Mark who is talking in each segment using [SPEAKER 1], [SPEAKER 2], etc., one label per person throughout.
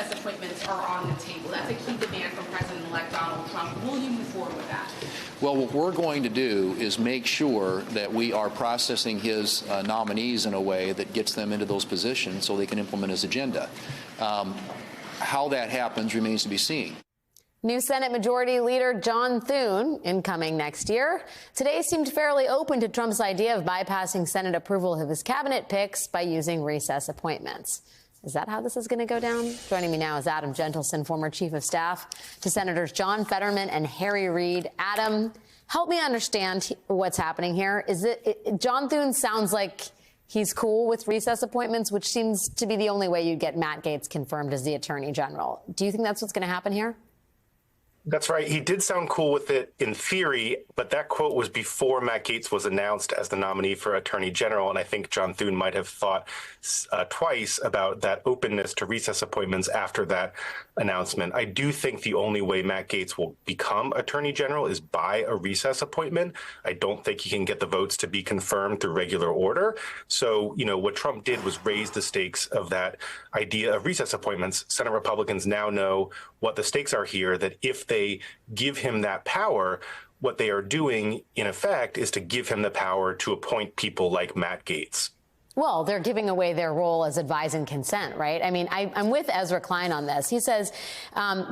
[SPEAKER 1] recess appointments are on the table. That's a key demand from President-elect Donald Trump. Will you move forward with that?
[SPEAKER 2] Well, what we're going to do is make sure that we are processing his nominees in a way that gets them into those positions so they can implement his agenda. How that happens remains to be seen.
[SPEAKER 3] New Senate Majority Leader John Thune, incoming next year, today seemed fairly open to Trump's idea of bypassing Senate approval of his cabinet picks by using recess appointments. Is that how this is going to go down? Joining me now is Adam Gentleson, former chief of staff to Senators John Fetterman and Harry Reid. Adam, help me understand what's happening here. John Thune sounds like he's cool with recess appointments, which seems to be the only way you'd get Matt Gaetz confirmed as the attorney general. Do you think that's what's going to happen here?
[SPEAKER 4] That's right. He did sound cool with it in theory, but that quote was before Matt Gaetz was announced as the nominee for Attorney General. And I think John Thune might have thought twice about that openness to recess appointments after that announcement. I do think the only way Matt Gaetz will become Attorney General is by a recess appointment. I don't think he can get the votes to be confirmed through regular order. So, what Trump did was raise the stakes of that idea of recess appointments. Senate Republicans now know what the stakes are here, that if they give him that power, what they are doing, in effect, is to give him the power to appoint people like Matt Gaetz.
[SPEAKER 3] Well, they're giving away their role as advise and consent, right? I mean, I'm with Ezra Klein on this. He says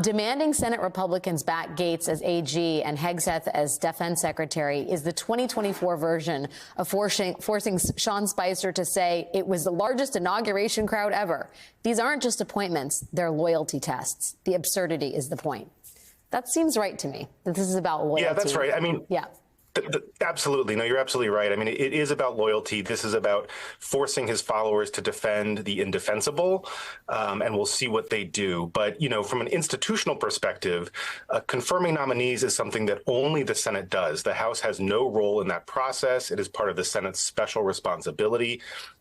[SPEAKER 3] demanding Senate Republicans back Gaetz as AG and Hegseth as defense secretary is the 2024 version of forcing Sean Spicer to say it was the largest inauguration crowd ever. These aren't just appointments. They're loyalty tests. The absurdity is the point. That seems right to me, that this is about loyalty.
[SPEAKER 4] Yeah, that's right. I mean,
[SPEAKER 3] yeah.
[SPEAKER 4] Absolutely. No, you're absolutely right. I mean, it is about loyalty. This is about forcing his followers to defend the indefensible, and we'll see what they do. But, from an institutional perspective, confirming nominees is something that only the Senate does. The House has no role in that process. It is part of the Senate's special responsibility.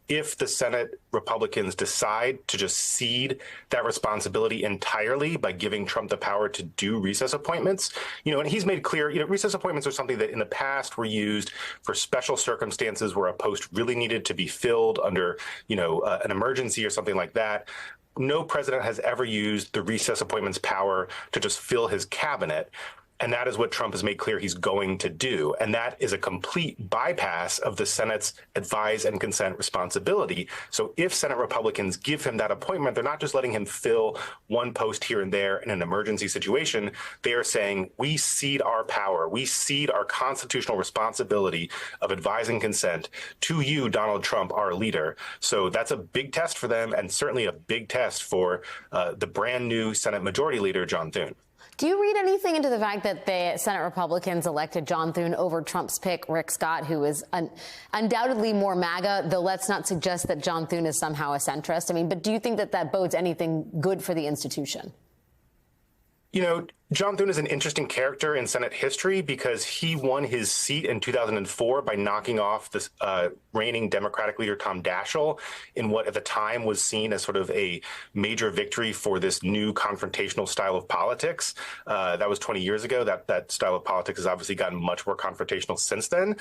[SPEAKER 4] If the Senate Republicans decide to just cede that responsibility entirely by giving Trump the power to do recess appointments, and he's made clear, recess appointments are something that in the past were used for special circumstances where a post really needed to be filled under, an emergency or something like that. No president has ever used the recess appointments power to just fill his cabinet. And that is what Trump has made clear he's going to do. And that is a complete bypass of the Senate's advise and consent responsibility. So if Senate Republicans give him that appointment, they're not just letting him fill one post here and there in an emergency situation. They are saying, we cede our power. We cede our constitutional responsibility of advise and consent to you, Donald Trump, our leader. So that's a big test for them, and certainly a big test for the brand new Senate Majority Leader, John Thune.
[SPEAKER 3] Do you read anything into the fact that the Senate Republicans elected John Thune over Trump's pick, Rick Scott, who is undoubtedly more MAGA, though let's not suggest that John Thune is somehow a centrist? I mean, but do you think that that bodes anything good for the institution?
[SPEAKER 4] John Thune is an interesting character in Senate history because he won his seat in 2004 by knocking off this reigning Democratic leader Tom Daschle in what at the time was seen as sort of a major victory for this new confrontational style of politics. That was 20 years ago. That style of politics has obviously gotten much more confrontational since then.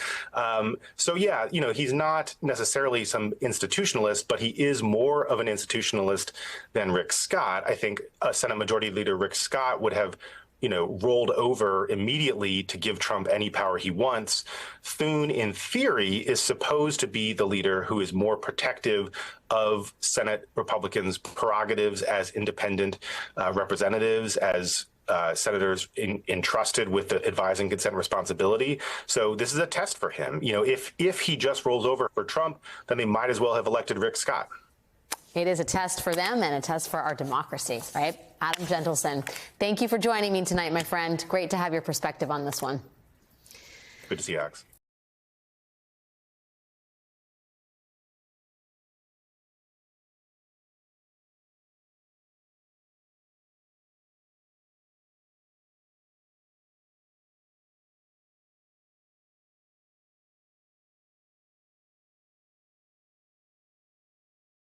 [SPEAKER 4] He's not necessarily some institutionalist, but he is more of an institutionalist than Rick Scott. I think Senate Majority Leader Rick Scott would have rolled over immediately to give Trump any power he wants. Thune, in theory, is supposed to be the leader who is more protective of Senate Republicans' prerogatives as independent representatives, as senators entrusted with the advise and consent responsibility. So this is a test for him. If he just rolls over for Trump, then they might as well have elected Rick Scott.
[SPEAKER 3] It is a test for them and a test for our democracy, right? Adam Gentleson, thank you for joining me tonight, my friend. Great to have your perspective on this one.
[SPEAKER 4] Good to see you, Alex.